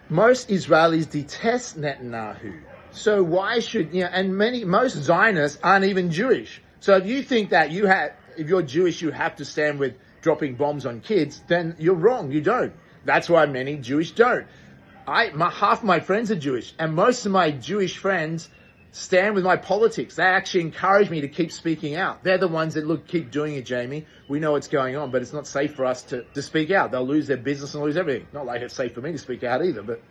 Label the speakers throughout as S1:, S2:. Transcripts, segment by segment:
S1: Most Israelis detest Netanyahu. So why should, and most Zionists aren't even Jewish. So if you think that if you're Jewish, you have to stand with dropping bombs on kids, then you're wrong. You don't. That's why many Jewish don't. Half my friends are Jewish, and most of my Jewish friends stand with my politics. They actually encourage me to keep speaking out. They're the ones that keep doing it, Jamie. We know what's going on, but it's not safe for us to speak out. They'll lose their business and lose everything. Not like it's safe for me to speak out either, but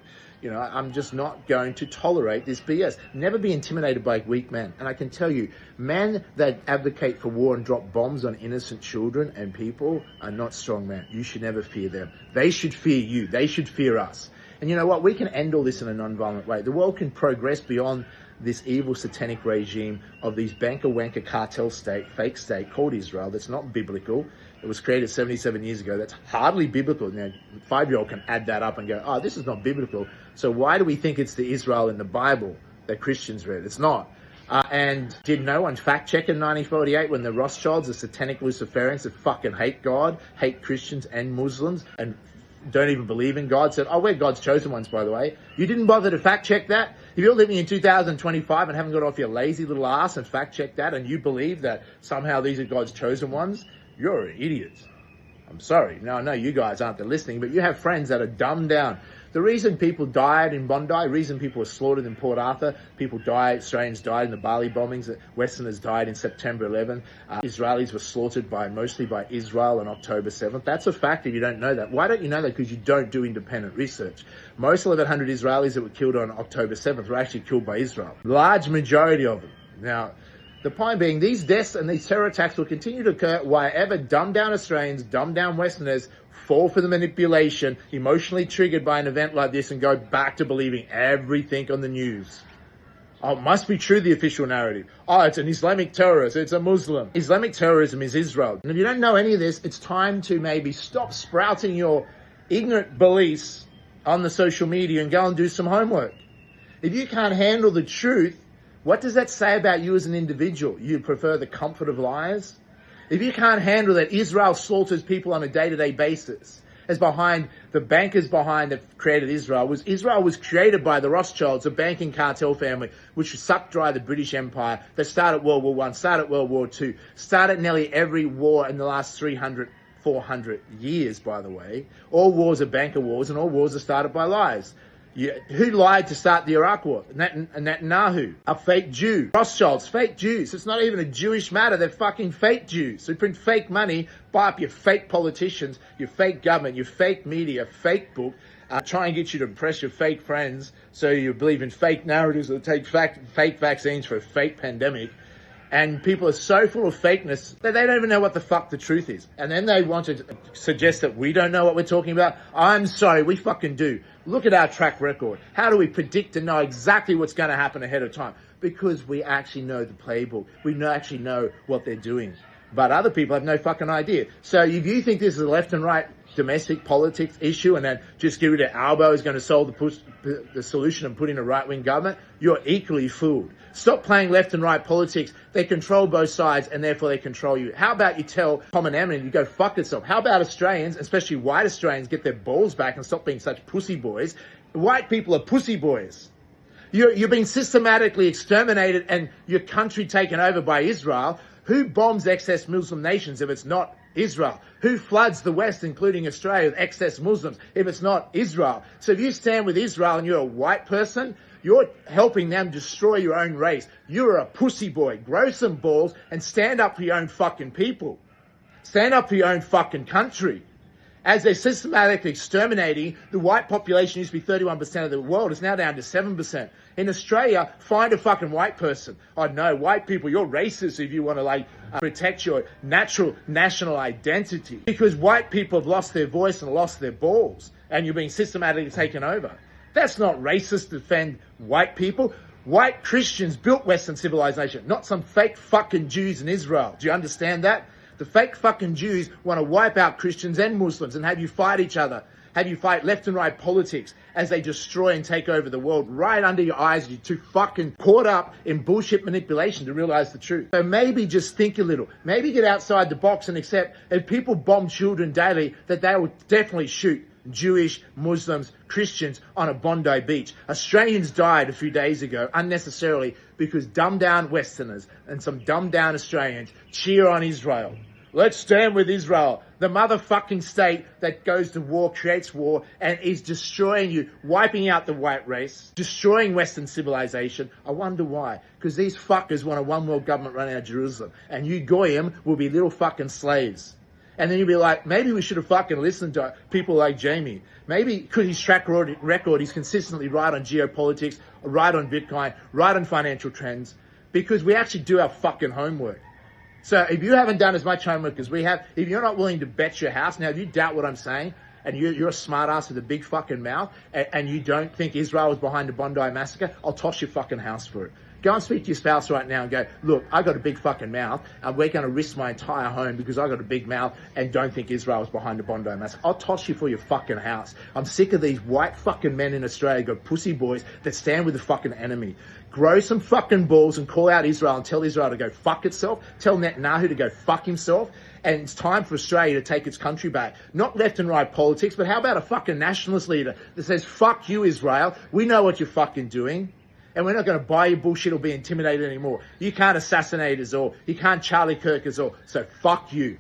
S1: I'm just not going to tolerate this BS. Never be intimidated by weak men. And I can tell you, men that advocate for war and drop bombs on innocent children and people are not strong men. You should never fear them. They should fear you. They should fear us. And you know what? We can end all this in a non-violent way. The world can progress beyond this evil satanic regime of these banker wanker cartel state, fake state called Israel that's not biblical. It was created 77 years ago. That's hardly biblical. Now, a 5-year-old can add that up and go, oh, this is not biblical. So why do we think it's the Israel in the Bible that Christians read? It's not. And did no one fact check in 1948 when the Rothschilds, the satanic Luciferians that fucking hate God, hate Christians and Muslims, and don't even believe in God, said, oh, we're God's chosen ones, by the way. You didn't bother to fact check that? If you're living in 2025 and haven't got off your lazy little ass and fact check that, and you believe that somehow these are God's chosen ones, you're an idiot. I'm sorry. No, I know you guys aren't listening, but you have friends that are dumbed down. The reason people died in Bondi, the reason people were slaughtered in Port Arthur, Australians died in the Bali bombings, Westerners died in September 11, Israelis were slaughtered mostly by Israel on October 7th. That's a fact if you don't know that. Why don't you know that? Because you don't do independent research. Most 1,100 Israelis that were killed on October 7th were actually killed by Israel. Large majority of them. Now, the point being, these deaths and these terror attacks will continue to occur wherever dumbed down Australians, dumbed down Westerners fall for the manipulation, emotionally triggered by an event like this, and go back to believing everything on the news. Oh, it must be true, the official narrative. Oh, it's an Islamic terrorist, it's a Muslim. Islamic terrorism is Israel. And if you don't know any of this, it's time to maybe stop sprouting your ignorant beliefs on the social media and go and do some homework. If you can't handle the truth, what does that say about you as an individual? You prefer the comfort of lies? If you can't handle that Israel slaughters people on a day-to-day basis, as behind the bankers behind that created Israel was created by the Rothschilds, a banking cartel family, which sucked dry the British Empire. They started World War I, started World War II, started nearly every war in the last 300, 400 years, by the way. All wars are banker wars, and all wars are started by lies. Who lied to start the Iraq War? Netanyahu, a fake Jew. Rothschilds, fake Jews. It's not even a Jewish matter. They're fucking fake Jews. Who print fake money, buy up your fake politicians, your fake government, your fake media, fake book, try and get you to impress your fake friends so you believe in fake narratives or take fake vaccines for a fake pandemic. And people are so full of fakeness that they don't even know what the fuck the truth is. And then they want to suggest that we don't know what we're talking about. I'm sorry, we fucking do. Look at our track record. How do we predict and know exactly what's going to happen ahead of time? Because we actually know the playbook. We actually know what they're doing. But other people have no fucking idea. So if you think this is a left and right domestic politics issue and that just give it to Albo is going to solve the solution and put in a right-wing government, you're equally fooled. Stop playing left and right politics. They control both sides and therefore they control you. How about you tell common enemy to go fuck itself? How about Australians, especially white Australians, get their balls back and stop being such pussy boys? White people are pussy boys. You're being systematically exterminated and your country taken over by Israel. Who bombs excess Muslim nations if it's not Israel? Who floods the West, including Australia, with excess Muslims if it's not Israel? So if you stand with Israel and you're a white person, you're helping them destroy your own race. You're a pussy boy. Grow some balls and stand up for your own fucking people. Stand up for your own fucking country. As they're systematically exterminating, the white population used to be 31% of the world. It's now down to 7%. In Australia, find a fucking white person. Oh no, white people, you're racist if you want to protect your natural national identity. Because white people have lost their voice and lost their balls. And you're being systematically taken over. That's not racist to defend white people. White Christians built Western civilization, not some fake fucking Jews in Israel. Do you understand that? The fake fucking Jews want to wipe out Christians and Muslims and have you fight each other. Have you fight left and right politics as they destroy and take over the world right under your eyes. You're too fucking caught up in bullshit manipulation to realize the truth. So maybe just think a little. Maybe get outside the box and accept if people bomb children daily that they will definitely shoot Jewish, Muslims, Christians on a Bondi beach. Australians died a few days ago unnecessarily because dumbed down Westerners and some dumbed down Australians cheer on Israel. Let's stand with Israel, the motherfucking state that goes to war, creates war, and is destroying you, wiping out the white race, destroying Western civilization. I wonder why. Because these fuckers want a one world government running out of Jerusalem. And you goyim will be little fucking slaves. And then you'll be like, maybe we should have fucking listened to people like Jamie. Maybe because his track record, he's consistently right on geopolitics, right on Bitcoin, right on financial trends. Because we actually do our fucking homework. So if you haven't done as much homework as we have, if you're not willing to bet your house, now if you doubt what I'm saying, and you're a smart ass with a big fucking mouth, and you don't think Israel was behind the Bondi massacre, I'll toss your fucking house for it. Go and speak to your spouse right now and go, look, I got a big fucking mouth, and we're going to risk my entire home because I got a big mouth and don't think Israel was behind the Bondi massacre. I'll toss you for your fucking house. I'm sick of these white fucking men in Australia, got pussy boys that stand with the fucking enemy. Grow some fucking balls and call out Israel and tell Israel to go fuck itself. Tell Netanyahu to go fuck himself. And it's time for Australia to take its country back. Not left and right politics, but how about a fucking nationalist leader that says, fuck you, Israel. We know what you're fucking doing. And we're not going to buy your bullshit or be intimidated anymore. You can't assassinate us all. You can't Charlie Kirk us all. So fuck you.